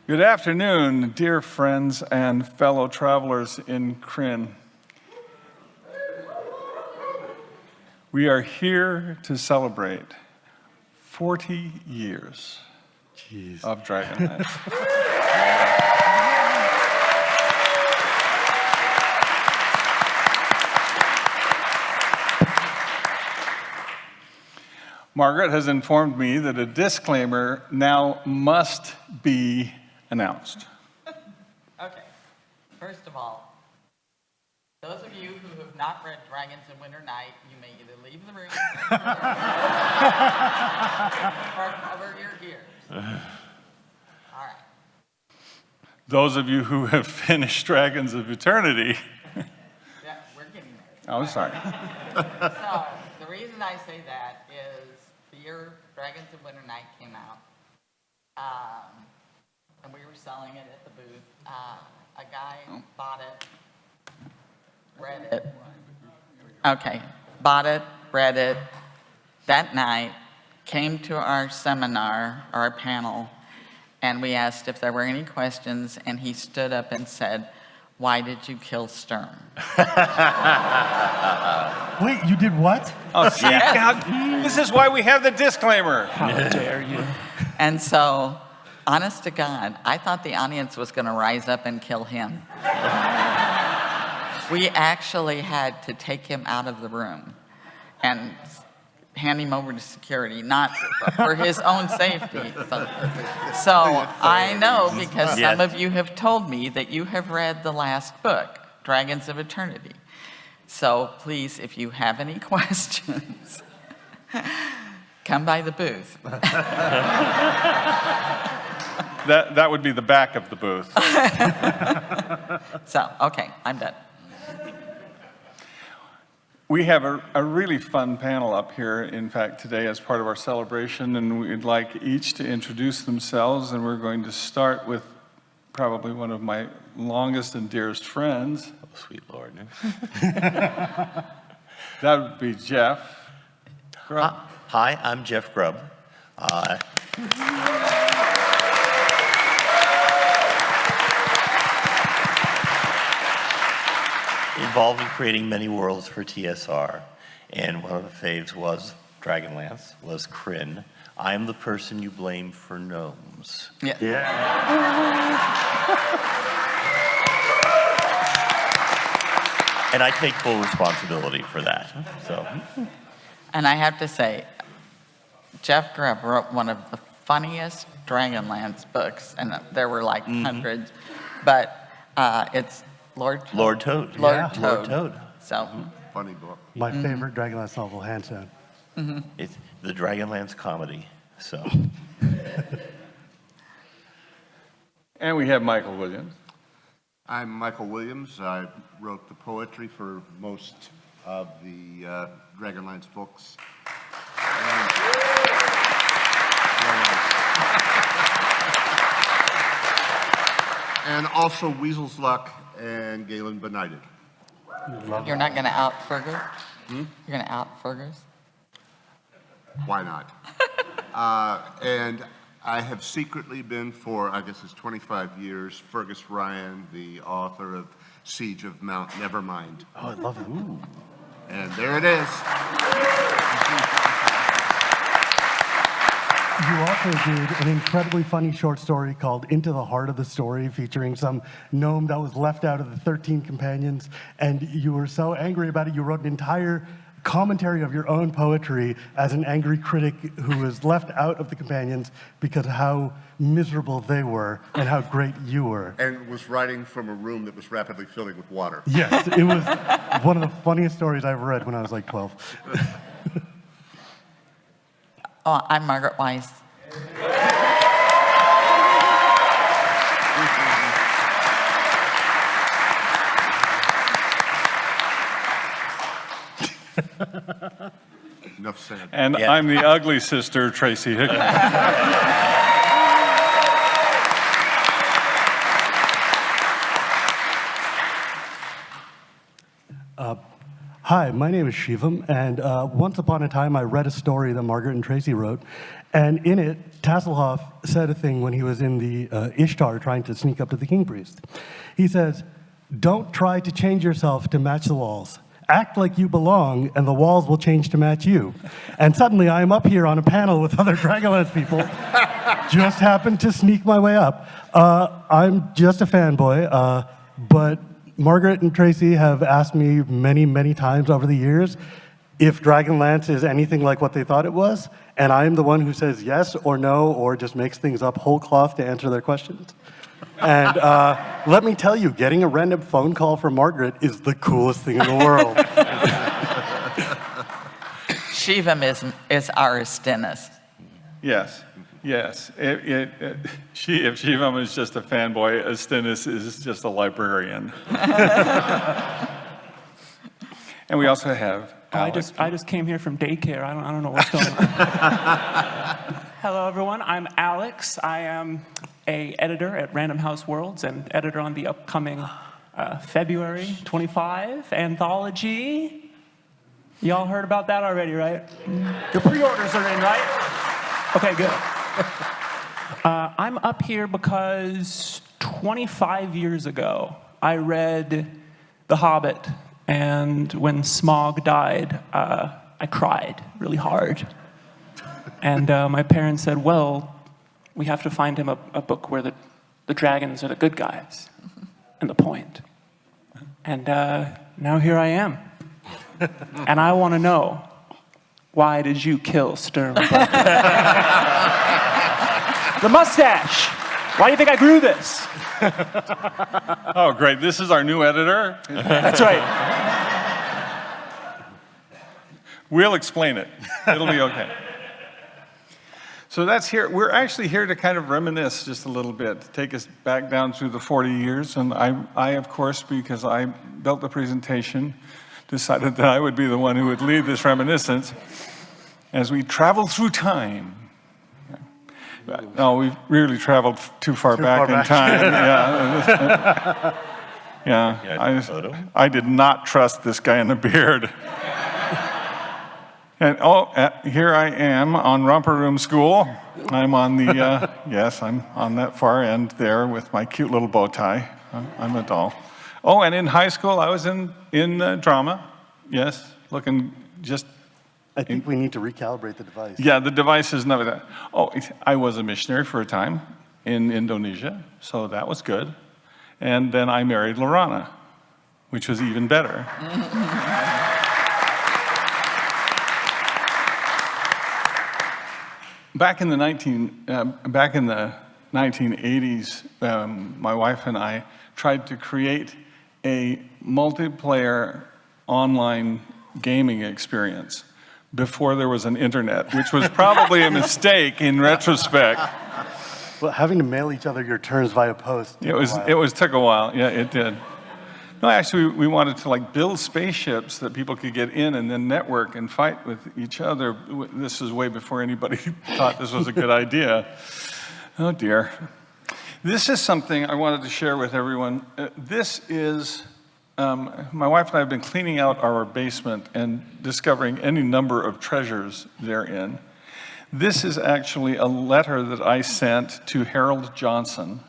Good afternoon, dear friends and fellow travelers in Kryn. We are here to celebrate 40 years of Dragonlance. Margaret has informed me that a disclaimer now must be announced. Okay, first of all, those of you who have not read Dragons in Winter Night, you may either leave the room or cover your ears. All right. Those of you who have finished Dragons of Eternity. Yeah, we're getting there. Oh, sorry. So, the reason I say that is the year Dragons of Winter Night came out, and we were selling it at the booth. A guy bought it, read it. Okay, bought it, read it that night, came to our seminar, our panel, and we asked if there were any questions, and he stood up and said, "Why did you kill Stern?" Wait, you did what? Oh, see, now, this is why we have the disclaimer. How dare you? And so, honest to God, I thought the audience was going to rise up and kill him. We actually had to take him out of the room and hand him over to security, not for his own safety. So I know, because some of you have told me that you have read the last book, Dragons of Eternity. So please, if you have any questions, come by the booth. That would be the back of the booth. So, okay, I'm done. We have a really fun panel up here, in fact, today as part of our celebration, and we'd like each to introduce themselves, and we're going to start with probably one of my longest and dearest friends. Oh, sweet Lord. That would be Jeff Grubb. Hi, I'm Jeff Grubb. Involved in creating many worlds for TSR, and one of the faves was Dragonlance, was Kryn. I am the person you blame for gnomes. Yeah. And I take full responsibility for that. So, And I have to say, Jeff Grubb wrote one of the funniest Dragonlance books, and there were like hundreds, but it's Lord Toad. Lord Toad. Lord Toad. Lord Toad. So, Funny book. My favorite Dragonlance novel, hands down. It's the Dragonlance comedy. So, And we have Michael Williams. I'm Michael Williams. I wrote the poetry for most of the Dragonlance books. And also Weasel's Luck and Galen Benighted. you're not going to out Fergus? You're going to out Fergus? Why not? And I have secretly been for, I guess it's 25 years, Fergus Ryan, the author of Siege of Mount Nevermind. Oh, I love it. Ooh. And there it is. You also did an incredibly funny short story called Into the Heart of the Story, featuring some gnome that was left out of the 13 companions, and you were so angry about it, you wrote an entire commentary of your own poetry as an angry critic who was left out of the companions because of how miserable they were and how great you were. And was writing from a room that was rapidly filling with water. Yes, it was one of the funniest stories I ever read when I was like 12. Oh, I'm Margaret Weiss. Enough said. And I'm the ugly sister, Tracy Hickman. Hi, my name is Shivam, and once upon a time I read a story that Margaret and Tracy wrote, and in it, Tasselhoff said a thing when he was in the Ishtar trying to sneak up to the king priest. He says, "Don't try to change yourself to match the walls. Act like you belong, and the walls will change to match you." And suddenly I'm up here on a panel with other Dragonlance people. Just happened to sneak my way up. I'm just a fanboy, but Margaret and Tracy have asked me many, many times over the years if Dragonlance is anything like what they thought it was, and I'm the one who says yes or no or just makes things up whole cloth to answer their questions. And let me tell you, getting a random phone call from Margaret is the coolest thing in the world. Shivam is our Stennis. Yes, yes. If Shivam is just a fanboy, Stennis is just a librarian. And we also have Alex. I just came here from daycare. I don't know what's going on. Hello, everyone. I'm Alex. I am a editor at Random House Worlds and editor on the upcoming February 25 anthology. Y'all heard about that already, right? The pre-orders are in, right? Okay, good. I'm up here because 25 years ago, I read The Hobbit, and when Smaug died, I cried really hard. And my parents said, well, we have to find him a book where the dragons are the good guys and the point. And now here I am. And I want to know, why did you kill Sturm? The mustache. Why do you think I grew this? Oh, great. This is our new editor. That's right. We'll explain it. It'll be okay. So that's here. We're actually here to kind of reminisce just a little bit, to take us back down through the 40 years. And I, of course, because I built the presentation, decided that I would be the one who would lead this reminiscence as we travel through time. No, we've really traveled too far back in time. Yeah. I did not trust this guy in the beard. And here I am on Romper Room School. I'm on the, yes, I'm on that far end there with my cute little bow tie. I'm a doll. Oh, and in high school, I was in drama. Yes, looking just... I think we need to recalibrate the device. Yeah, the device is never that. Oh, I was a missionary for a time in Indonesia, so that was good. And then I married Lorana, which was even better. Back in the 1980s, my wife and I tried to create a multiplayer online gaming experience before there was an internet, which was probably a mistake in retrospect. Well, having to mail each other your turns via post. Took a while. Yeah, it did. No, actually, we wanted to build spaceships that people could get in and then network and fight with each other. This is way before anybody thought this was a good idea. Oh dear. This is something I wanted to share with everyone. This is, my wife and I have been cleaning out our basement and discovering any number of treasures therein. This is actually a letter that I sent to Harold Johnson,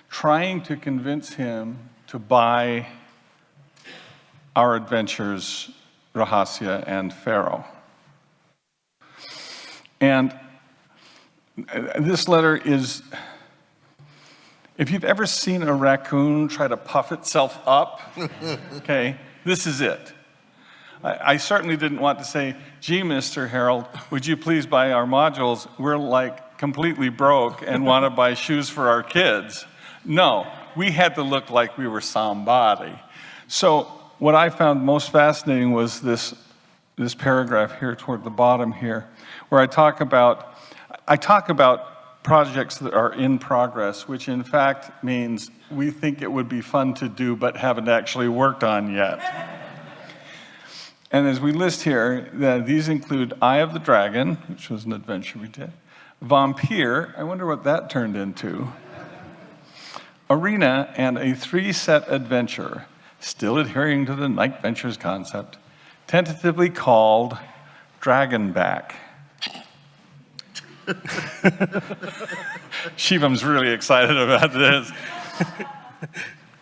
trying to convince him to buy Our Adventures, Rahasya, and Pharaoh. And this letter is, if you've ever seen a raccoon try to puff itself up, okay, this is it. I certainly didn't want to say, gee, Mr. Harold, would you please buy our modules? We're completely broke and want to buy shoes for our kids. No, we had to look like we were somebody. So what I found most fascinating was this paragraph here toward the bottom here, where I talk about projects that are in progress, which in fact means we think it would be fun to do but haven't actually worked on yet. And as we list here, these include Eye of the Dragon, which was an adventure we did, Vampire, I wonder what that turned into, Arena, and a 3-set adventure, still adhering to the Night Ventures concept, tentatively called Dragonback. Shivam's really excited about this.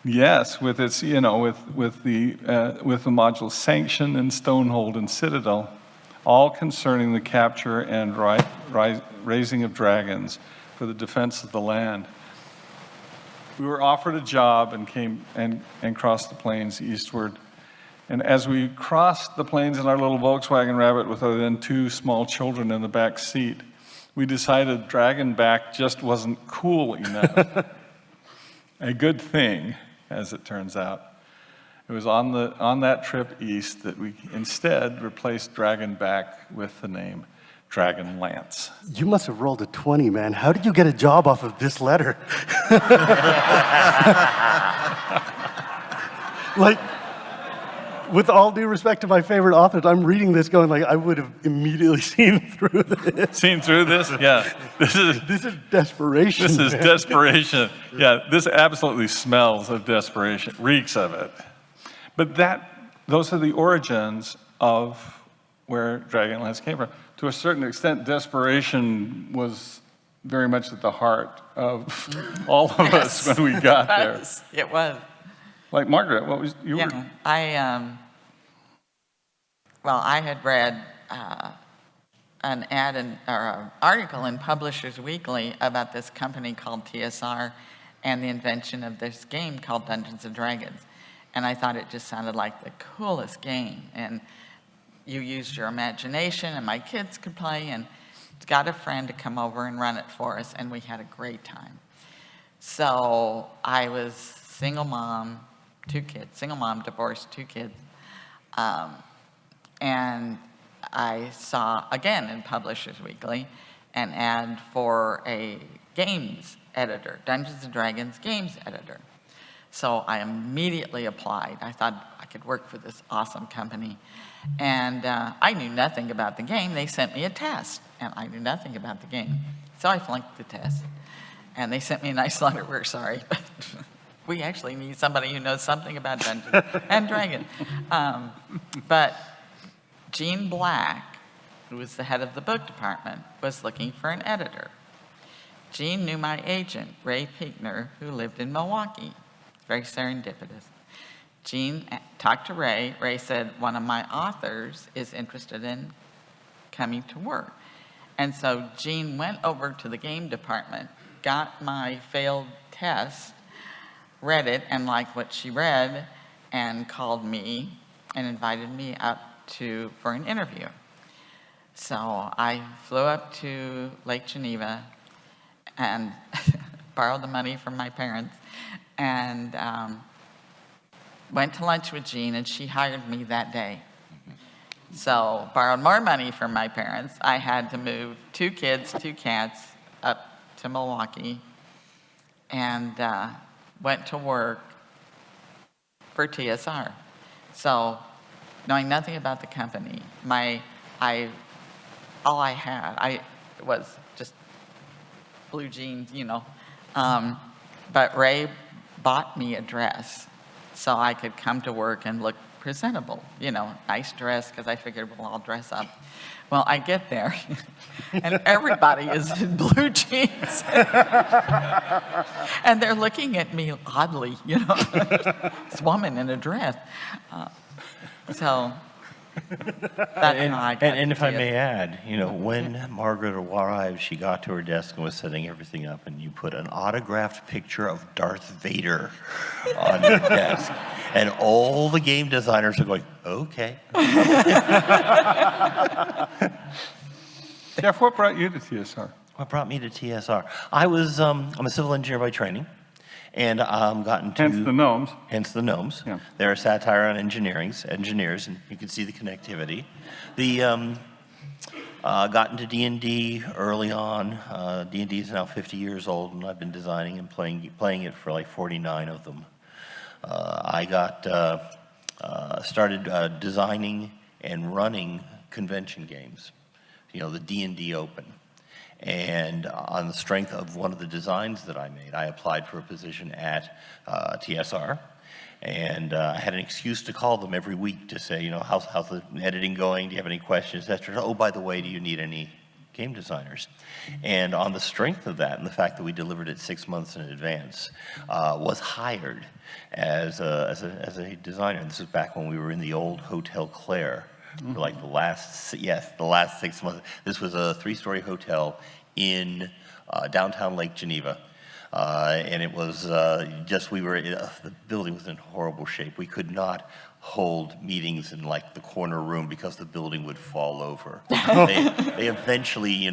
Yes, with its, with the module Sanction and Stonehold and Citadel, all concerning the capture and raising of dragons for the defense of the land. We were offered a job and came and crossed the plains eastward. And as we crossed the plains in our little Volkswagen Rabbit with our then 2 small children in the back seat, we decided Dragonback just wasn't cool enough. A good thing, as it turns out. It was on that trip east that we instead replaced Dragonback with the name Dragonlance. You must have rolled a 20, man. How did you get a job off of this letter? Like, with all due respect to my favorite authors, I'm reading this going like, I would have immediately seen through this. Seen through this? Yeah. This is Desperation. This is man. desperation. Yeah, this absolutely smells of desperation, reeks of it. But those are the origins of where Dragonlance came from. To a certain extent, desperation was very much at the heart of all of us when we got there. It was. Like Margaret, what was you? Yeah, I had read an article in Publishers Weekly about this company called TSR and the invention of this game called Dungeons and Dragons. And I thought it just sounded like the coolest game. And you used your imagination, and my kids could play, and got a friend to come over and run it for us, and we had a great time. So I was single mom, 2 kids, single mom, divorced, 2 kids. And I saw, again in Publishers Weekly, an ad for a games editor, Dungeons and Dragons games editor. So I immediately applied. I thought I could work for this awesome company. And I knew nothing about the game. They sent me a test, and I knew nothing about the game. So I flunked the test. And they sent me a nice letter. We're sorry, but we actually need somebody who knows something about Dungeons and Dragons. But Gene Black, who was the head of the book department, was looking for an editor. Gene knew my agent, Ray Pinkner, who lived in Milwaukee. Very serendipitous. Gene talked to Ray. Ray said, one of my authors is interested in coming to work. And so Gene went over to the game department, got my failed test, read it and liked what she read, and called me and invited me up for an interview. So I flew up to Lake Geneva and borrowed the money from my parents and went to lunch with Jean, and she hired me that day. So borrowed more money from my parents. I had to move 2 kids, 2 cats up to Milwaukee and went to work for TSR. So knowing nothing about the company, all I had was just blue jeans, but Ray bought me a dress so I could come to work and look presentable, nice dress, because I figured, well, I'll dress up. Well, I get there, and everybody is in blue jeans. And they're looking at me oddly, this woman in a dress. So that's how I got And if I to may add, when Margaret arrived, she got to her desk and was setting everything up, and you put an autographed picture of Darth Vader on your desk. And all the game designers are going, okay. Jeff, what brought you to TSR? What brought me to TSR? I'm a civil engineer by training, and got into... Hence the gnomes. Hence the gnomes. Yeah. They're a satire on engineers, and you can see the connectivity. Got into D&D early on. D&D is now 50 years old, and I've been designing and playing it for like 49 of them. I started designing and running convention games, the D&D Open. And on the strength of one of the designs that I made, I applied for a position at TSR. And I had an excuse to call them every week to say, how's the editing going? Do you have any questions, et cetera? Oh, by the way, do you need any game designers. And on the strength of that, and the fact that we delivered it 6 months in advance, was hired as a designer. This was back when we were in the old Hotel Claire, for like the last 6 months. This was a 3-story hotel in downtown Lake Geneva. And it was the building was in horrible shape. We could not hold meetings in like the corner room because the building would fall over. They eventually,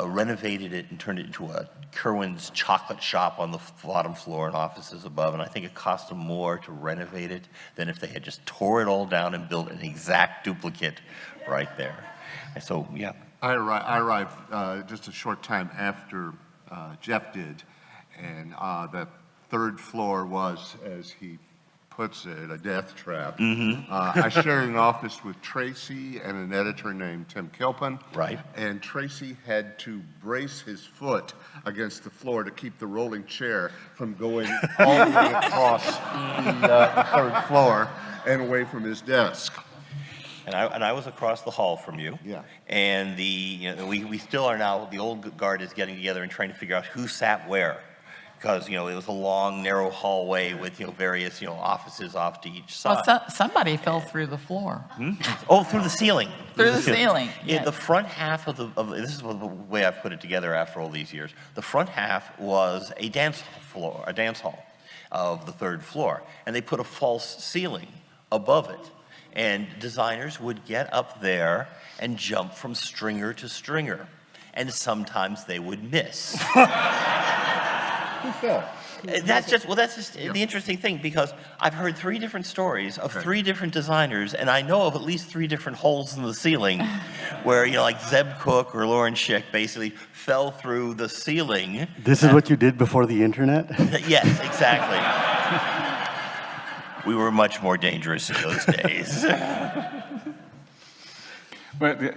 renovated it and turned it into a Kerwin's chocolate shop on the bottom floor and offices above. And I think it cost them more to renovate it than if they had just tore it all down and built an exact duplicate right there. And so, yeah. I arrived just a short time after Jeff did, and the 3rd floor was, as he puts it, a death trap. I shared an office with Tracy and an editor named Tim Kilpin. Right. And Tracy had to brace his foot against the floor to keep the rolling chair from going all the way across the 3rd floor and away from his desk. And I was across the hall from you. Yeah. And we still are now, the old guard is getting together and trying to figure out who sat where. Because, it was a long, narrow hallway with, various, offices off to each side. Well, somebody fell through the floor. Oh, through the ceiling. Through the ceiling. Yeah, the front half this is the way I've put it together after all these years. The front half was a dance hall of the 3rd floor. And they put a false ceiling above it. And designers would get up there and jump from stringer to stringer. And sometimes they would miss. Who fell? That's just the interesting thing, because I've heard 3 different stories of 3 different designers, and I know of at least 3 different holes in the ceiling where, like Zeb Cook or Lauren Schick basically fell through the ceiling. This is what you did before the internet? Yes, exactly. We were much more dangerous in those days. But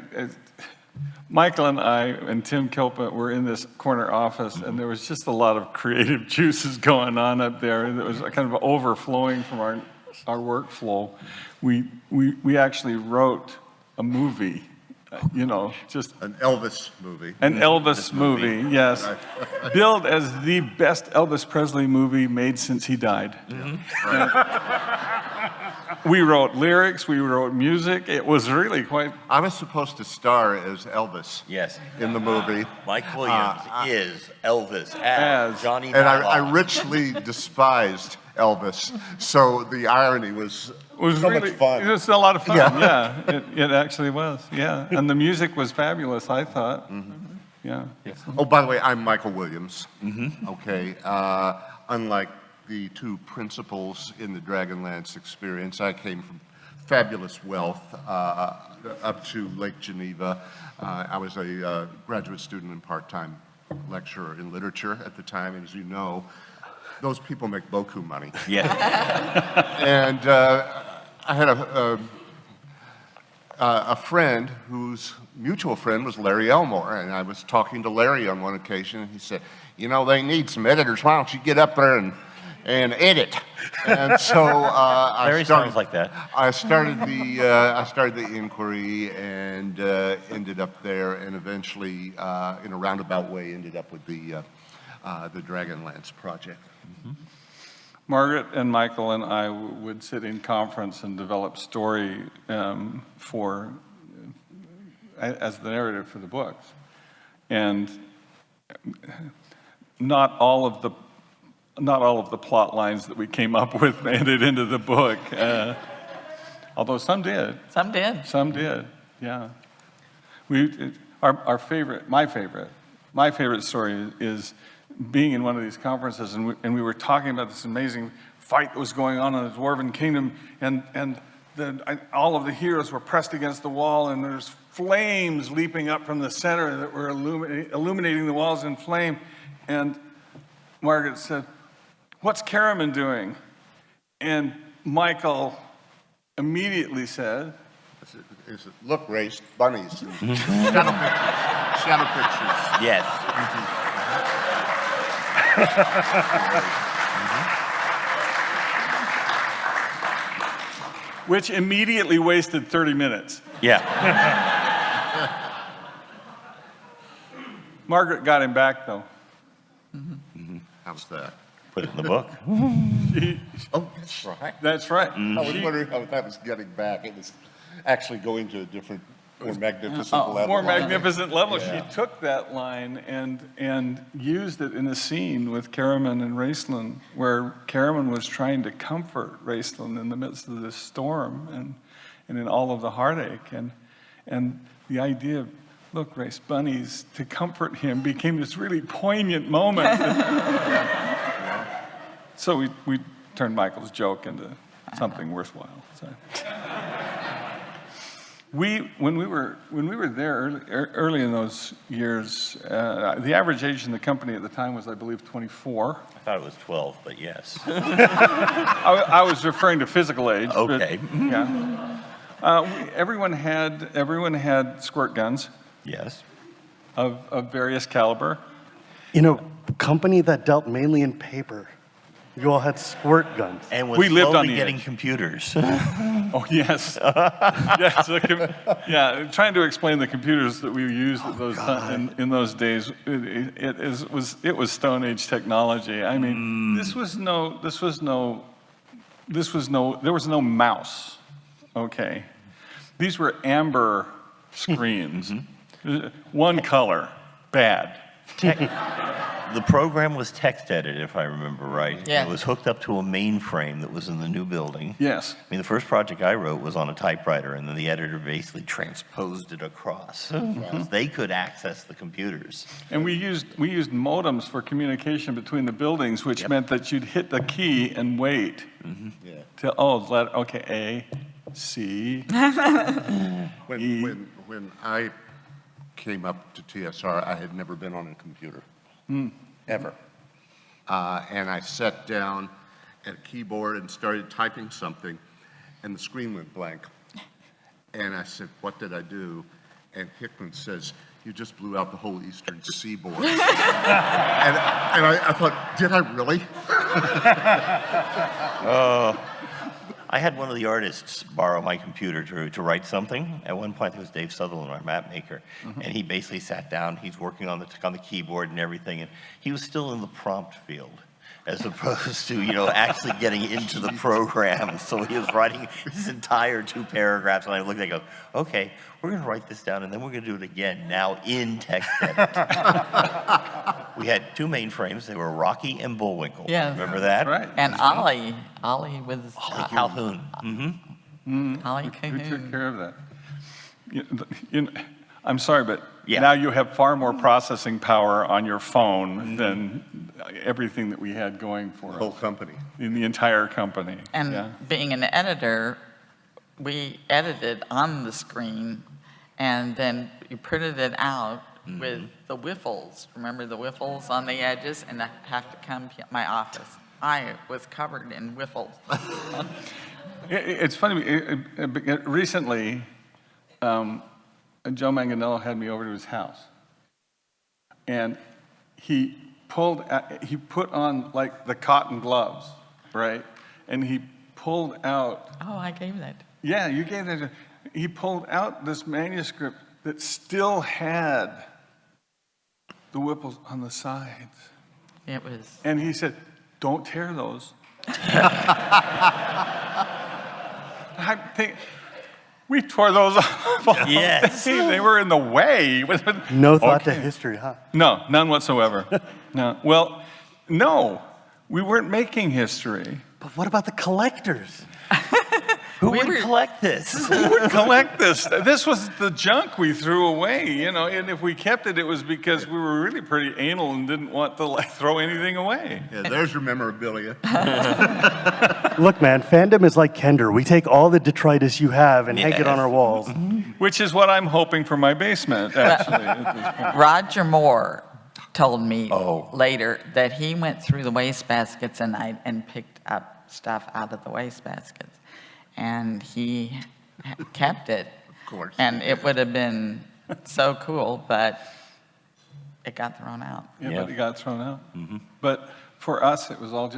Michael and I and Tim Kilpin were in this corner office, and there was just a lot of creative juices going on up there. It was kind of overflowing from our workflow. We actually wrote a movie, just An Elvis movie. an Elvis movie, yes, billed as the best Elvis Presley movie made since he died. We wrote lyrics, we wrote music. It was really quite. I was supposed to star as Elvis. Yes. In the movie. Mike Williams is Elvis as Johnny And I Nylock. richly despised Elvis, so the irony was so really, much fun. It was a lot of fun. Yeah. Yeah, it actually was. Yeah, and the music was fabulous, I thought. Yeah. Oh, by the way, I'm Michael Williams. Okay. Unlike the 2 principals in the Dragonlance experience, I came from fabulous wealth up to Lake Geneva. I was a graduate student and part-time lecturer in literature at the time, and as you know, those people make beaucoup money. Yeah. And I had a friend whose mutual friend was Larry Elmore, and I was talking to Larry on one occasion, and he said, they need some editors. Why don't you get up there and edit? And so Larry sounds like that. I started the inquiry and ended up there, and eventually, in a roundabout way, ended up with the Dragonlance project. Margaret and Michael and I would sit in conference and develop story as the narrative for the books, and not all of the plot lines that we came up with made it into the book, although some did. Some did. Some did. Yeah. My favorite story is being in one of these conferences, and we were talking about this amazing fight that was going on in the Dwarven Kingdom, and all of the heroes were pressed against the wall, and there's flames leaping up from the center that were illuminating the walls in flame. And Margaret said, "What's Caraman doing?" And Michael immediately said, Look, race, bunnies, shadow pictures. Yes. which immediately wasted 30 minutes. Yeah. Margaret got him back, though. How's that? Put it in the book. Oh, that's right. That's right. I was wondering how that was getting back. It was actually going to a different, more magnificent level. More magnificent level. Yeah. She took that line and used it in a scene with Karaman and Raistlin, where Karaman was trying to comfort Raistlin in the midst of this storm and in all of the heartache. And the idea of, look, Race bunnies, to comfort him became this really poignant moment. So we turned Michael's joke into something worthwhile. So. When we were there early in those years, the average age in the company at the time was, I believe, 24. I thought it was 12, but yes. I was referring to physical age. Okay. But, yeah. Everyone had squirt guns Yes. of various caliber. In a company that dealt mainly in paper, you all had squirt guns. And was We lived on slowly the getting edge. computers. Oh, yes. Yes, yeah, trying to explain the computers that we used at those in those days, it was Stone Age technology. I mean, there was no mouse, okay? These were amber screens, one color, bad. The program was text edited, if I remember right. Yeah. It was hooked up to a mainframe that was in the new building. Yes. I mean, the first project I wrote was on a typewriter, and then the editor basically transposed it across. Because they could access the computers. And we used modems for communication between the buildings, which meant that you'd hit the key and wait till A, C. When I came up to TSR, I had never been on a computer, ever. And I sat down at a keyboard and started typing something, and the screen went blank. And I said, what did I do? And Hickman says, you just blew out the whole eastern seaboard. and I thought, did I really? I had one of the artists borrow my computer to write something. At one point, it was Dave Sutherland, our map maker, and he basically sat down. He's working on the keyboard and everything, and he was still in the prompt field, as opposed to actually getting into the program. So he was writing his entire 2 paragraphs, and I looked at it and go, okay, we're going to write this down, and then we're going to do it again now in text edit. We had 2 mainframes. They were Rocky and Bullwinkle. Yeah. Remember that? Right. And Ollie was Calhoun. Ollie Who Cahoon. took care of that? I'm sorry, but Yeah. now you have far more processing power on your phone than everything that we had going for The whole us company. in the entire company. And Yeah. being an editor, we edited on the screen, and then you printed it out with the wiffles. Remember the wiffles on the edges? And I have to come to my office. I was covered in wiffles. It's funny, recently, Joe Manganiello had me over to his house. And he put on like the cotton gloves, right? And he pulled out, Oh, I gave that. yeah, you gave that, he pulled out this manuscript that still had the whipples on the sides. It was. And he said, don't tear those. I think we tore those off. Yes. They were in the way. No thought to Okay. history, huh? No, none whatsoever. No. Well, no, we weren't making history. But what about the collectors? Who We would were- collect this? Who would collect this? This was the junk we threw away, and if we kept it, it was because we were really pretty anal and didn't want to throw anything away. Yeah, there's your memorabilia. Look, man, fandom is like Kender. We take all the detritus you have and hang it on Yes. our walls. Which is what I'm hoping for my basement, actually. at this point. Roger Moore told me Oh. later that he went through the wastebaskets and picked up stuff out of the wastebaskets. And he kept it. Of course. And it would have been so cool, but it got thrown out. Yeah, Yeah. but it got thrown out. But for us, it was all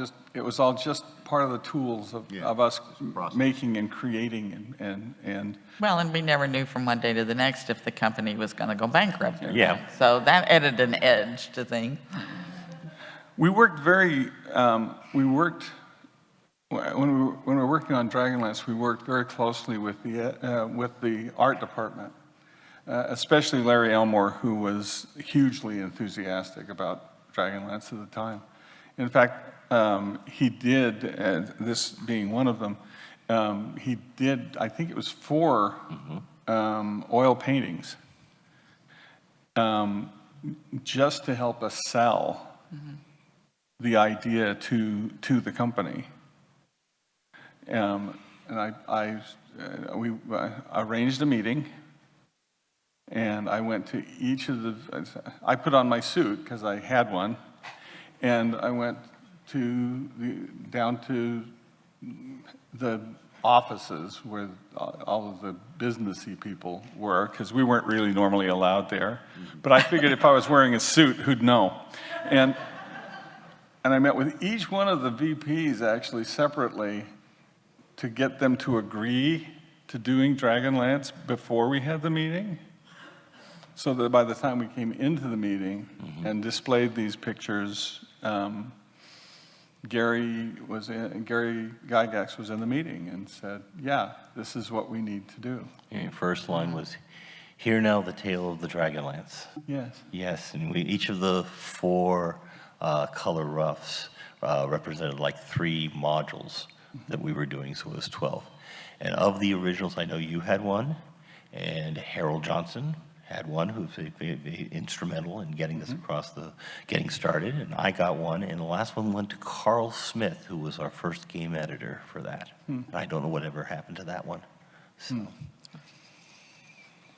just part of the tools Yeah. of us Process. making and creating and Well, and we never knew from one day to the next if the company was going to go bankrupt or not. Yeah. So that added an edge to things. we worked when we were working on Dragonlance, we worked very closely with the art department, especially Larry Elmore, who was hugely enthusiastic about Dragonlance at the time. In fact, he did, this being one of them, he did, I think it was 4 oil paintings, just to help us sell the idea to the company. And we arranged a meeting, and I went to each of the, I put on my suit because I had one, and I went down to the offices where all of the businessy people were, because we weren't really normally allowed there. But I figured if I was wearing a suit, who'd know? And I met with each one of the VPs actually separately to get them to agree to doing Dragonlance before we had the meeting, so that by the time we came into the meeting and displayed these pictures, Gary Gygax was in the meeting and said, yeah, this is what we need to do. Your first line was, "Hear now the tale of the Dragonlance." Yes. Yes, and each of the 4 color roughs represented like 3 modules that we were doing, so it was 12. And of the originals, I know you had one, and Harold Johnson had one, who's very instrumental in getting this getting started, and I got one, and the last one went to Carl Smith, who was our first game editor for that. I don't know whatever happened to that one. So.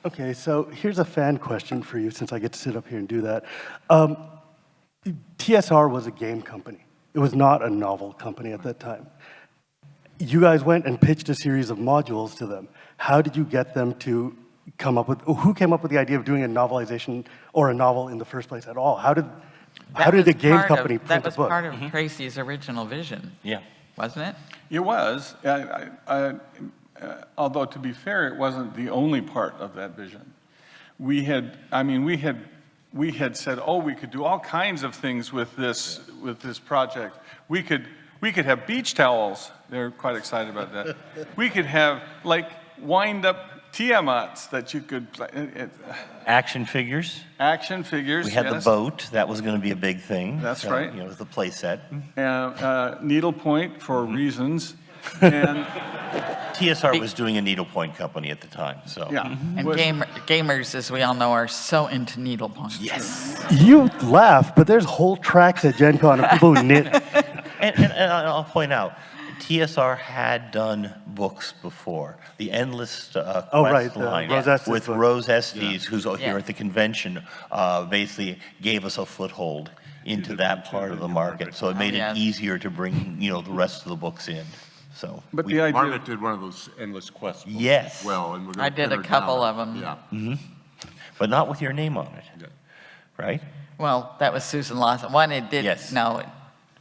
Okay, so here's a fan question for you, since I get to sit up here and do that. TSR was a game company. It was not a novel company at that time. You guys went and pitched a series of modules to them. How did you get them to come up with, who came up with the idea of doing a novelization or a novel in the first place at all? How did a game company print a book? That was part of Tracy's original vision, Yeah. wasn't it? It was, although to be fair, it wasn't the only part of that vision. We had said, oh, we could do all kinds of things with this project. We could have beach towels. They're quite excited about that. We could have like wind up Tiamats that you could play. Action figures. Action figures. We had yes. the boat. That was going to be a big thing. That's right. You know, the play set. Needlepoint for reasons. And TSR was doing a needlepoint company at the time. So. yeah. And gamers, as we all know, are so into needlepoint. Yes. You laugh, but there's whole tracks at Gen Con of people who knit. And I'll point out, TSR had done books before. The Endless Quest right, the line Rose Estes with book. Rose Estes, who's here Yeah. at the convention, basically gave us a foothold into that part of the market. So it made yeah. it easier to bring, the rest of the books in. So. But the idea. Marmot did one of those Endless Quest books Yes. as well. And we're gonna I did pin a her couple down. of them. Yeah. But not with your name on it, Yeah. right? Well, that was Susan Lawson. One, it did, Yes. no,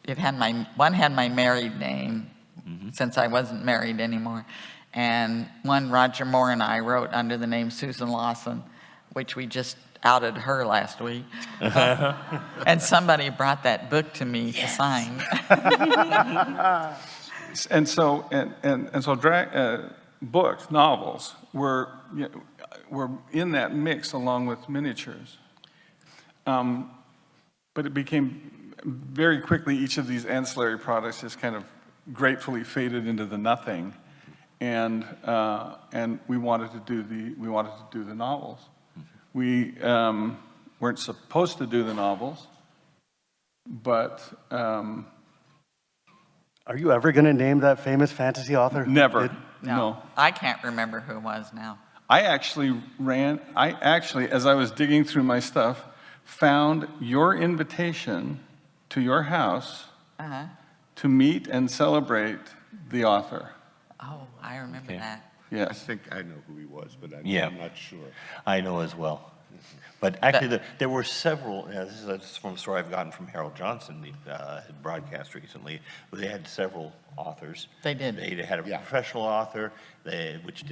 it had one had my married name, since I wasn't married anymore. And one, Roger Moore and I wrote under the name Susan Lawson, which we just outed her last week. And somebody brought that book to me to sign. And so books, novels were in that mix along with miniatures. But it became very quickly, each of these ancillary products just kind of gratefully faded into the nothing, and we wanted to do the novels. We weren't supposed to do the novels, but Are you ever going to name that famous fantasy author? who never. did- No. I can't remember who it was now. I actually, as I was digging through my stuff, found your invitation to your house Uh-huh. to meet and celebrate the author. Oh, I remember Okay. that. I Yes. think I know who he was, but Yeah. I'm not sure. I know as well. But actually, there were several, this is from a story I've gotten from Harold Johnson, the broadcast recently, where they had several authors. They did. They had a professional author, which you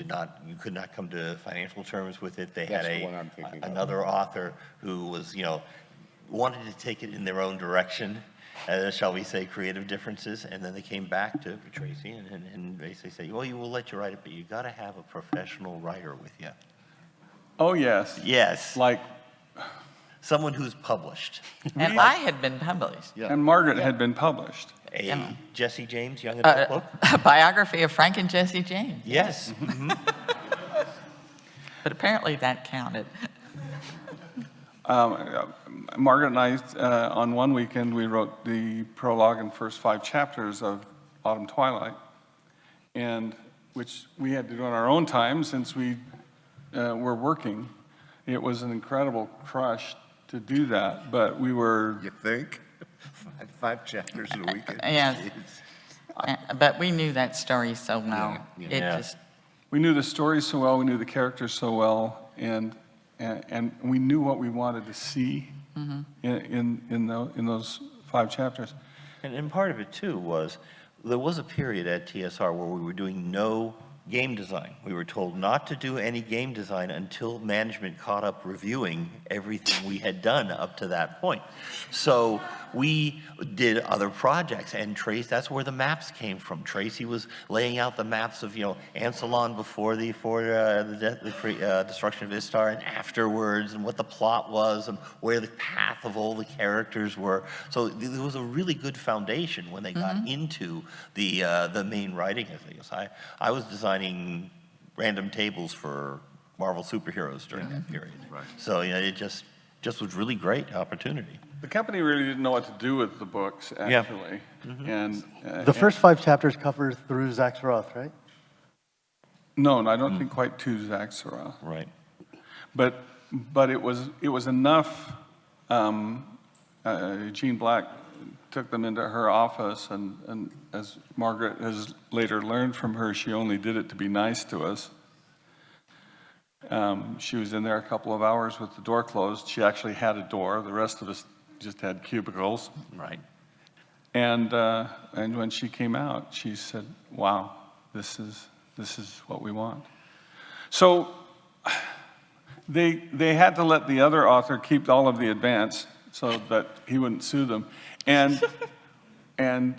could not come to financial terms with it. They That's had the one I'm thinking of. another author who was, wanted to take it in their own direction, shall we say, creative differences, and then they came back to Tracy and basically say, well, you will let you write it, but you got to have a professional writer with you. Oh, yes. Yes. Like, Someone who's published. And I had been published. Yeah. and Margaret had been published. A Jesse James young adult book? A biography of Frank and Jesse James. Yes. But apparently that counted. Margaret and I, on one weekend, we wrote the prologue and first 5 chapters of Autumn Twilight, and which we had to do on our own time since we were working. It was an incredible crush to do that, but we were... You think? 5 chapters in a weekend? Yes. Jeez. But we knew that story so well. Yeah, It yeah. just, We knew the story so well, we knew the characters so well, and we knew what we wanted to see in those 5 chapters. And part of it, too, was there was a period at TSR where we were doing no game design. We were told not to do any game design until management caught up reviewing everything we had done up to that point. So we did other projects, and that's where the maps came from. Tracy was laying out the maps of, Ansalon before the destruction of Istar and afterwards, and what the plot was, and where the path of all the characters were. So there was a really good foundation when they got into the main writing of things. I was designing random tables for Marvel superheroes during that period. Right. So it just was really great opportunity. The company really didn't know what to do with the books, actually. And The first 5 chapters cover through Zach Soroth, right? no, I don't think quite to Zach Soroth. Right. But it was enough. Jean Black took them into her office, and as Margaret has later learned from her, she only did it to be nice to us. She was in there a couple of hours with the door closed. She actually had a door. The rest of us just had cubicles. Right. And when she came out, she said, "Wow, this is what we want." So they had to let the other author keep all of the advance so that he wouldn't sue them, and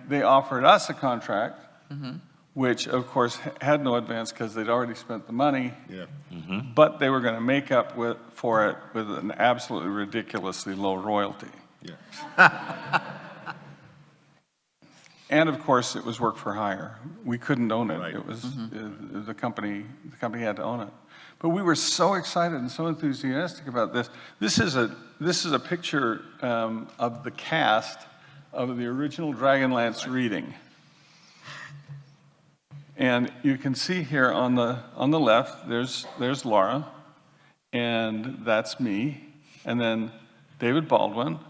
they offered us a contract, which of course had no advance because they'd already spent the money. Yeah. But they were going to make up for it with an absolutely ridiculously low royalty. Yeah. And of course, it was work for hire. We couldn't own it. Right. It was the company had to own it. But we were so excited and so enthusiastic about this. This is a picture of the cast of the original Dragonlance reading. And you can see here on the left, there's Laura, and that's me, and then David Baldwin,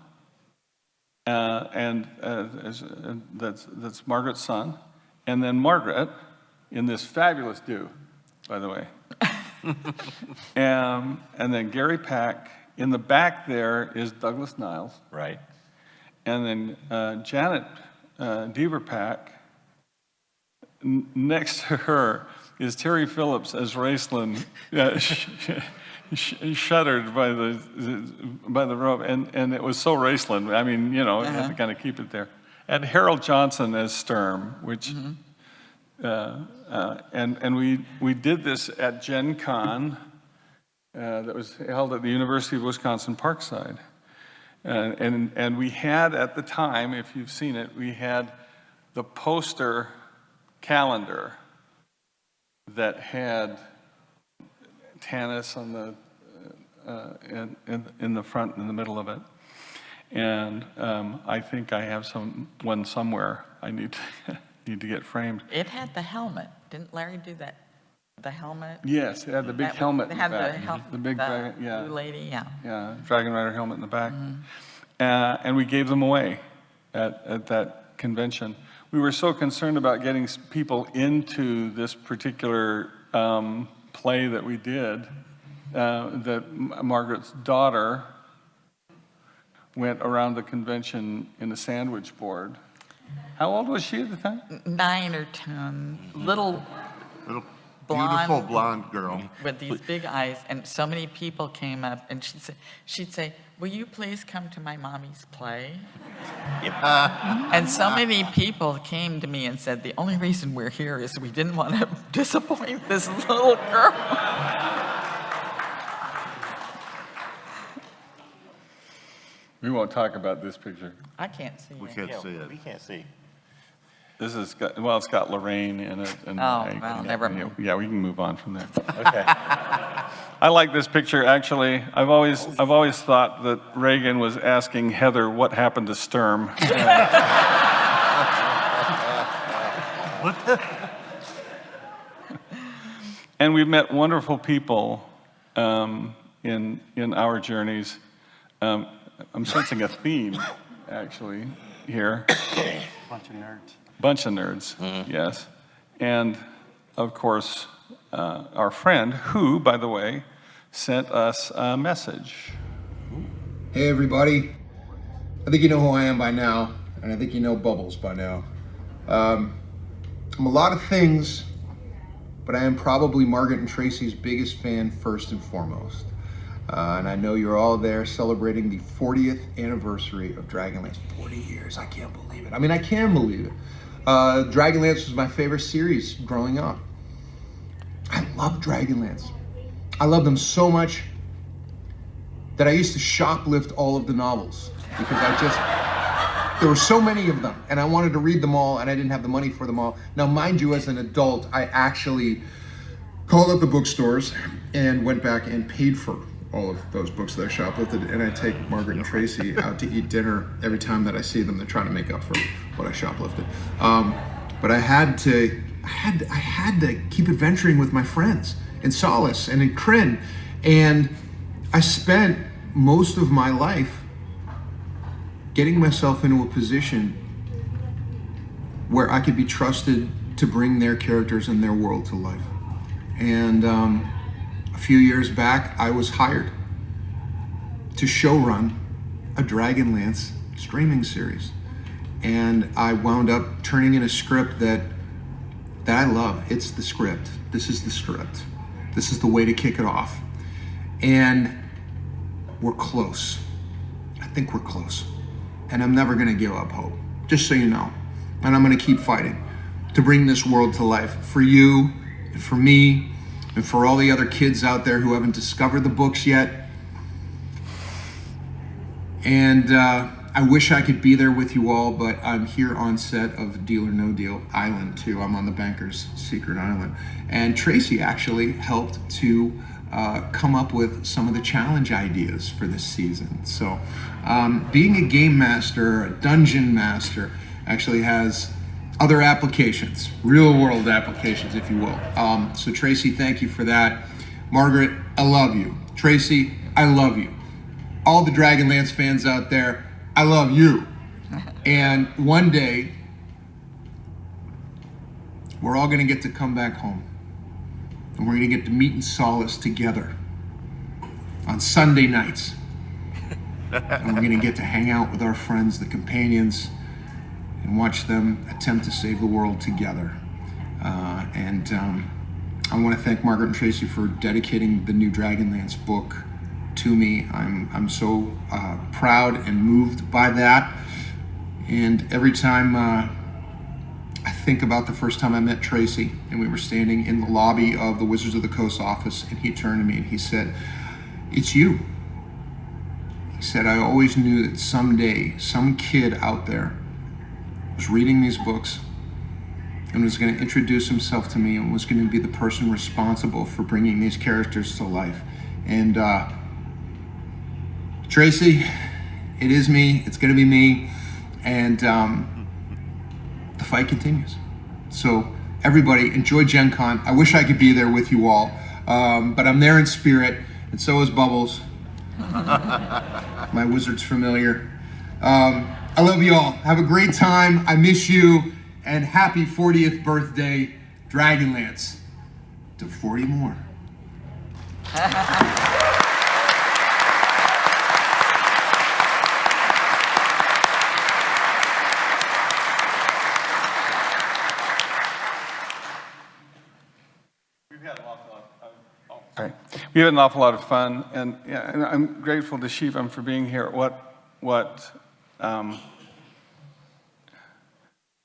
and that's Margaret's son, and then Margaret in this fabulous do, by the way, and then Gary Pack. In the back there is Douglas Niles, Right. and then Janet Deaver-Pack. Next to her is Terry Phillips as Raceland, shuddered by the rope, and it was so Raceland. I mean, you had to kind of keep it there. And Harold Johnson as Sturm, which, and we did this at Gen Con that was held at the University of Wisconsin Parkside, and we had at the time, if you've seen it, we had the poster calendar that had Tanis on the in the front, in the middle of it, and I think I have one somewhere. I need to get framed. it had the helmet. Didn't Larry do that? The helmet? Yes, it had the big helmet They in had the back. the big bag, blue yeah, lady, yeah. yeah, Dragon Rider helmet in the back, and we gave them away at that convention. We were so concerned about getting people into this particular play that we did that Margaret's daughter went around the convention in a sandwich board. How old was she at the time? 9 or 10, little Little blonde, beautiful blonde girl. with these big eyes, and so many people came up, and she'd say, "Will you please come to my mommy's play?" And so many people came to me and said, "The only reason we're here is we didn't want to disappoint this little girl." We won't talk about this picture. I can't see We it. can't see it. We can't see. This is, it's got Lorraine in it. And Oh, Mike, well, and- never and, mind. Yeah, we can move on from there. Okay. I like this picture, actually. I've always thought that Reagan was asking Heather what happened to Sturm. And we've met wonderful people in our journeys. I'm sensing a theme, actually, here. Bunch of nerds. Bunch of nerds, yes. And, of course, our friend, who, by the way, sent us a message. Hey everybody, I think you know who I am by now, and I think you know Bubbles by now. I'm a lot of things, but I am probably Margaret and Tracy's biggest fan first and foremost. And I know you're all there celebrating the 40th anniversary of Dragonlance. 40 years, I can't believe it. I mean, I can believe it. Dragonlance was my favorite series growing up. I love Dragonlance. I love them so much that I used to shoplift all of the novels because there were so many of them and I wanted to read them all and I didn't have the money for them all. Now, mind you, as an adult, I actually called up the bookstores and went back and paid for all of those books that I shoplifted, and I take Margaret and Tracy out to eat dinner every time that I see them. They're trying to make up for what I shoplifted. But I had to keep adventuring with my friends in Solace and in Kryn, and I spent most of my life getting myself into a position where I could be trusted to bring their characters and their world to life. And a few years back, I was hired to showrun a Dragonlance streaming series. And I wound up turning in a script that I love. It's the script. This is the script. This is the way to kick it off. And we're close. I think we're close. And I'm never gonna give up hope, just so you know. And I'm gonna keep fighting to bring this world to life for you, and for me, and for all the other kids out there who haven't discovered the books yet. And I wish I could be there with you all, but I'm here on set of Deal or No Deal Island too. I'm on the Banker's Secret Island. And Tracy actually helped to come up with some of the challenge ideas for this season. So being a game master, a dungeon master, actually has other applications, real world applications, if you will. So Tracy, thank you for that. Margaret, I love you. Tracy, I love you. All the Dragonlance fans out there, I love you. And one day, we're all gonna get to come back home. And we're gonna get to meet in Solace together on Sunday nights. And we're gonna get to hang out with our friends, the companions, and watch them attempt to save the world together. I want to thank Margaret and Tracy for dedicating the new Dragonlance book to me. I'm so proud and moved by that. And every time I think about the first time I met Tracy, and we were standing in the lobby of the Wizards of the Coast office, and he turned to me and he said, "It's you." He said, "I always knew that someday some kid out there was reading these books and was going to introduce himself to me and was going to be the person responsible for bringing these characters to life." And Tracy, it is me. It's going to be me. And the fight continues. So everybody, enjoy Gen Con. I wish I could be there with you all, but I'm there in spirit, and so is Bubbles, my Wizards familiar. I love you all. Have a great time. I miss you. And happy 40th birthday, Dragonlance. To 40 more. we had an awful lot of fun, and, yeah, and I'm grateful to Shivam for being here.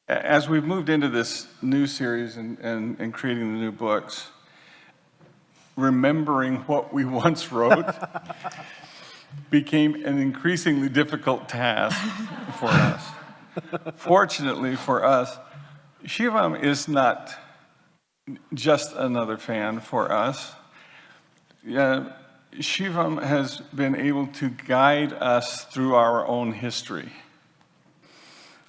As we've moved into this new series and creating the new books, remembering what we once wrote became an increasingly difficult task for us. Fortunately for us, Shivam is not just another fan for us. Shivam has been able to guide us through our own history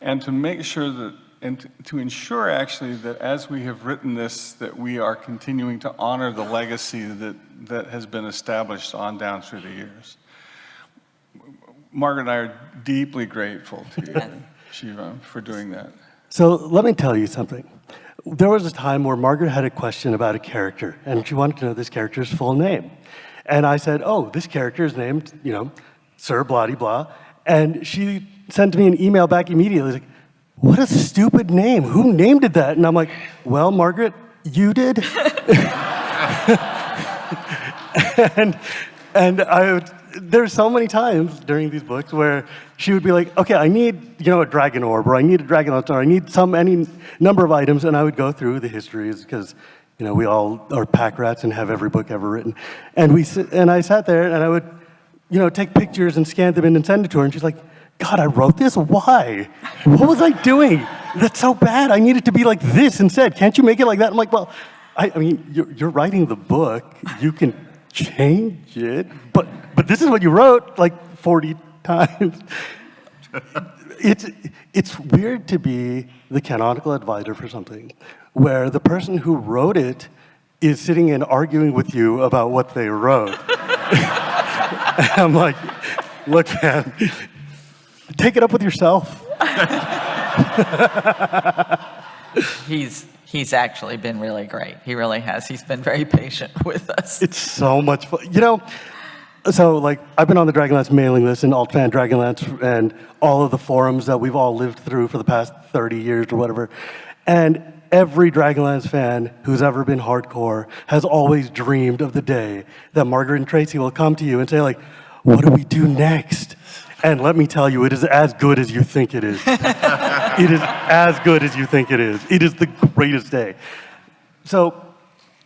and to make sure that, and to ensure actually that as we have written this, that we are continuing to honor the legacy that has been established on down through the years. Margaret and I are deeply grateful to you, Shivam, for doing that. So let me tell you something. There was a time where Margaret had a question about a character, and she wanted to know this character's full name. And I said, oh, this character is named, Sir Blah-de-blah. And she sent me an email back immediately, like, what a stupid name. Who named it that? And I'm like, well, Margaret, you did. There's so many times during these books where she would be like, okay, I need, a dragon orb, or I need a dragon or I need any number of items, and I would go through the histories because, we all are pack rats and have every book ever written. And I sat there and I would, take pictures and scan them in and send it to her, and she's like, God, I wrote this? Why? What was I doing? That's so bad. I need it to be like this instead. Can't you make it like that? I'm like, well, I mean, you're writing the book. You can change it, but this is what you wrote like 40 times. It's weird to be the canonical advisor for something where the person who wrote it is sitting and arguing with you about what they wrote. I'm like, look, man, take it up with yourself. He's actually been really great. He really has. He's been very patient with us. It's so much fun. So like I've been on the Dragonlance mailing list and Alt-Fan Dragonlance and all of the forums that we've all lived through for the past 30 years or whatever. And every Dragonlance fan who's ever been hardcore has always dreamed of the day that Margaret and Tracy will come to you and say like, what do we do next? And let me tell you, it is as good as you think it is. It is as good as you think it is. It is the greatest day. So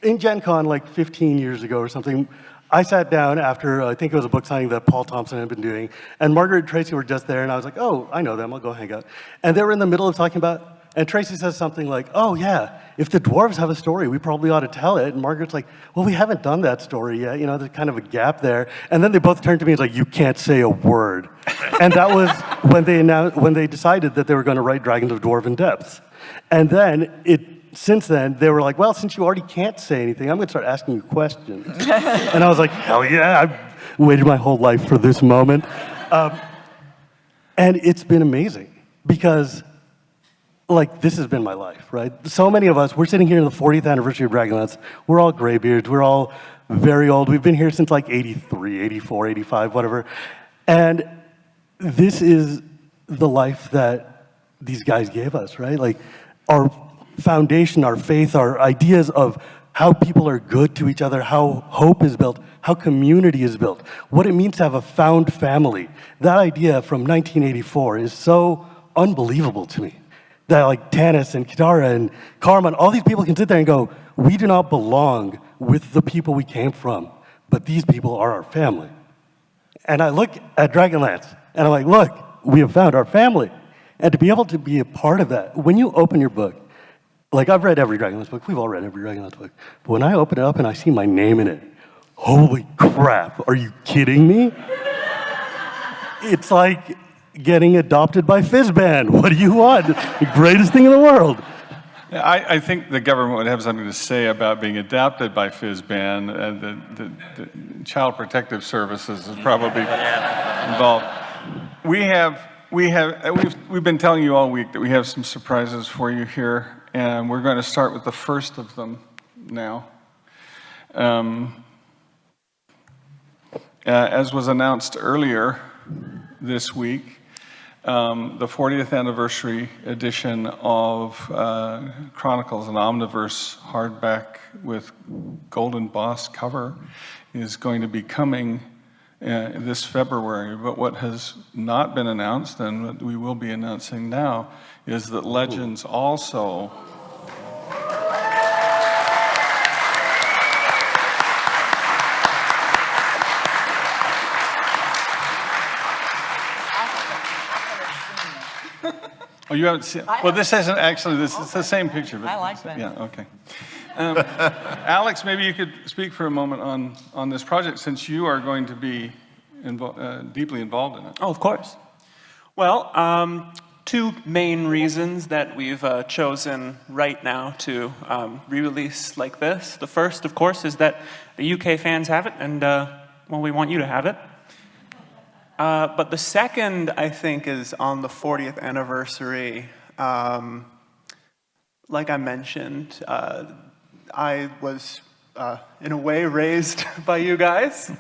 in Gen Con like 15 years ago or something, I sat down after, I think it was a book signing that Paul Thompson had been doing, and Margaret and Tracy were just there, and I was like, oh, I know them, I'll go hang out. And they were in the middle of talking about, and Tracy says something like, oh yeah, if the dwarves have a story, we probably ought to tell it. And Margaret's like, well, we haven't done that story yet, there's kind of a gap there. And then they both turned to me and was like, you can't say a word. And that was when they decided that they were going to write Dragons of Dwarven Depths. And then since then, they were like, well, since you already can't say anything, I'm going to start asking you questions. And I was like, hell yeah, I've waited my whole life for this moment. And it's been amazing because, like, this has been my life, right? So many of us, we're sitting here in the 40th anniversary of Dragonlance. We're all graybeards. We're all very old. We've been here since like 83, 84, 85, whatever. And this is the life that these guys gave us, right? Like, our foundation, our faith, our ideas of how people are good to each other, how hope is built, how community is built, what it means to have a found family. That idea from 1984 is so unbelievable to me. That like Tanis and Kitara and Carmen, all these people can sit there and go, we do not belong with the people we came from, but these people are our family. And I look at Dragonlance, and I'm like, look, we have found our family. And to be able to be a part of that, when you open your book, like I've read every Dragonlance book, we've all read every Dragonlance book, but when I open it up and I see my name in it, holy crap, are you kidding me? It's like getting adopted by Fizzband. What do you want? The greatest thing in the world. I think the government would have something to say about being adopted by Fizzband. The Child Protective Services is probably involved. We've been telling you all week that we have some surprises for you here, and we're going to start with the first of them now. As was announced earlier this week, the 40th anniversary edition of Chronicles, an Omniverse hardback with Golden Boss cover, is going to be coming this February. But what has not been announced, and what we will be announcing now, is that Legends also Oh, you haven't seen? Well, this isn't actually. This is the same picture. But I like that. Yeah. Okay. Alex, maybe you could speak for a moment on this project, since you are going to be deeply involved in it. Oh, of course. Well, two main reasons that we've chosen right now to re-release like this. The first, of course, is that the UK fans have it, and well, we want you to have it. But the second, I think, is on the 40th anniversary. Like I mentioned, I was, in a way, raised by you guys.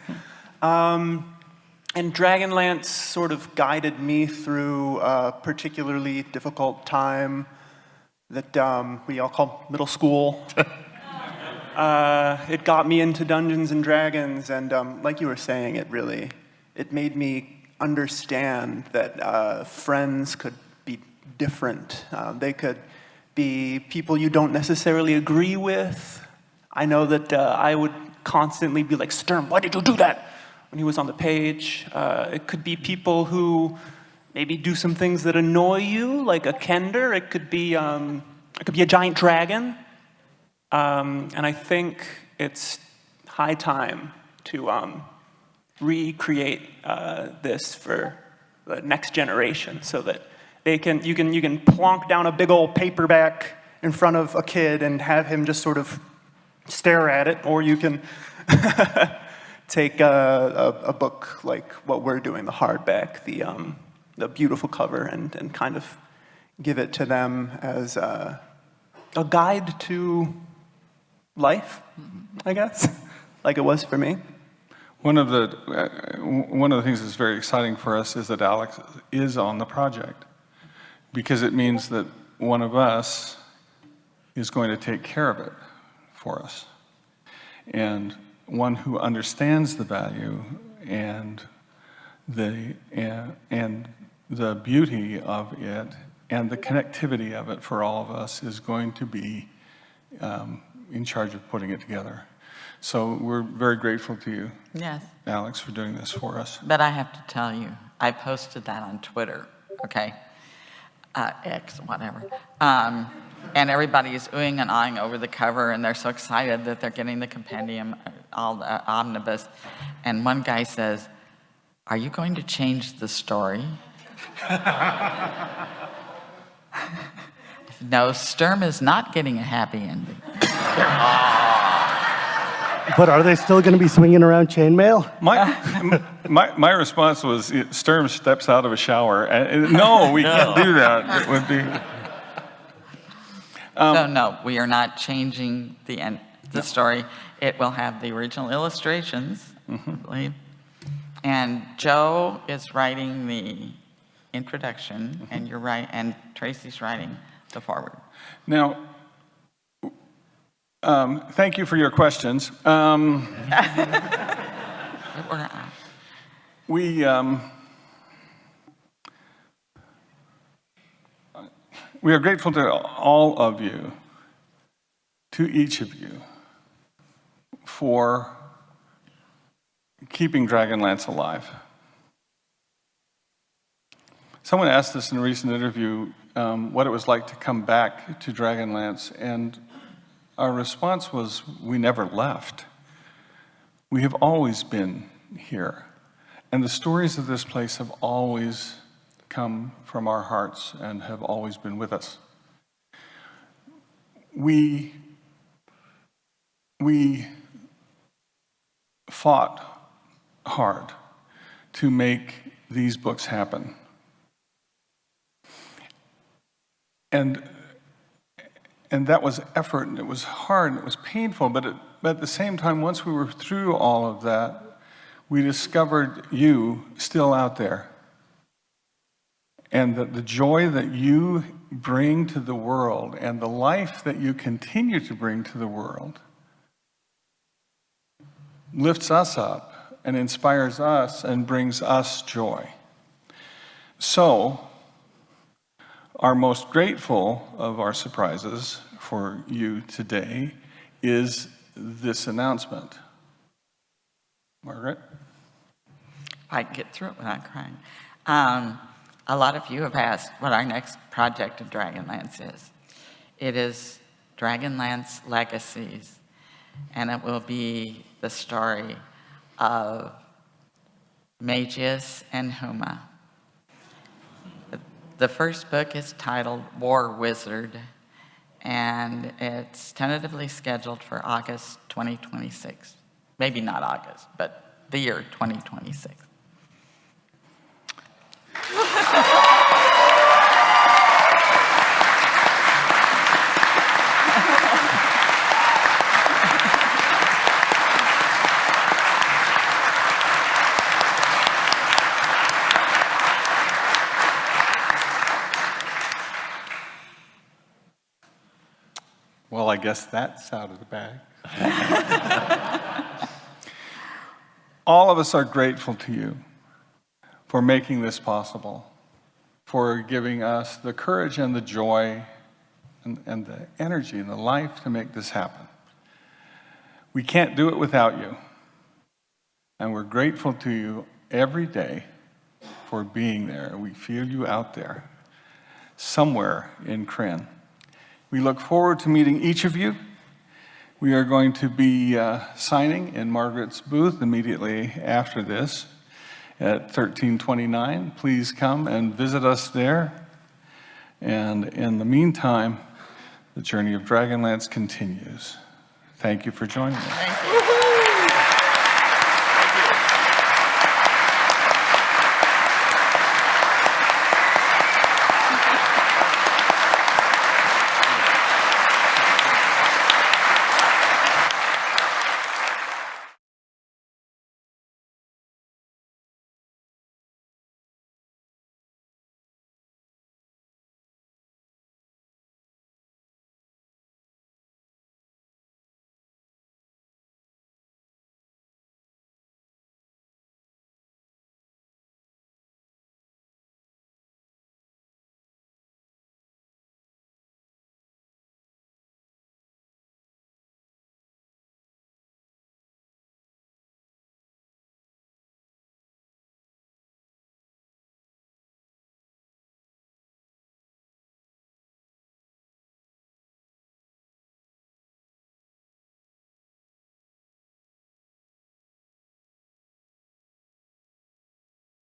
And Dragonlance sort of guided me through a particularly difficult time that we all call middle school. It got me into Dungeons and Dragons, and like you were saying, it made me understand that friends could be different. They could be people you don't necessarily agree with. I know that I would constantly be like, Sturm, why did you do that? When he was on the page. It could be people who maybe do some things that annoy you, like a Kender. It could be a giant dragon. And I think it's high time to recreate this for the next generation, so that you can plonk down a big old paperback in front of a kid and have him just sort of stare at it, or you can take a book like what we're doing, the hardback, the beautiful cover, and kind of give it to them as a guide to life, I guess, like it was for me. One of the things that's very exciting for us is that Alex is on the project, because it means that one of us is going to take care of it for us, and one who understands the value and the beauty of it and the connectivity of it for all of us is going to be in charge of putting it together. So we're very grateful to you, Yes. Alex, for doing this for us. But I have to tell you, I posted that on Twitter, okay? X, whatever. And everybody is oohing and ahhing over the cover, and they're so excited that they're getting the compendium, all the omnibus. And one guy says, "Are you going to change the story?" No, Sturm is not getting a happy ending. But are they still going to be swinging around chainmail? My response was, Sturm steps out of a shower. And, no, we can't do that. It would be... So no, we are not changing the story. It will have the original illustrations, I believe. And Joe is writing the introduction, and you're right, and Tracy's writing the forward. Now, thank you for your questions. We are grateful to all of you, to each of you, for keeping Dragonlance alive. Someone asked us in a recent interview what it was like to come back to Dragonlance, and our response was, we never left. We have always been here. And the stories of this place have always come from our hearts and have always been with us. We fought hard to make these books happen. And that was effort, and it was hard, and it was painful, but at the same time, once we were through all of that, we discovered you still out there. And that the joy that you bring to the world and the life that you continue to bring to the world lifts us up and inspires us and brings us joy. So, our most grateful of our surprises for you today is this announcement. Margaret? I can get through it without crying. A lot of you have asked what our next project of Dragonlance is. It is Dragonlance Legacies, and it will be the story of Magius and Huma. The first book is titled War Wizard, and it's tentatively scheduled for August 2026. Maybe not August, but the year 2026. Well, I guess that's out of the bag. All of us are grateful to you for making this possible, for giving us the courage and the joy and the energy and the life to make this happen. We can't do it without you. And we're grateful to you every day for being there. We feel you out there, somewhere in Kryn. We look forward to meeting each of you. We are going to be signing in Margaret's booth immediately after this at 1329. Please come and visit us there. And in the meantime, the journey of Dragonlance continues. Thank you for joining us. Thank you.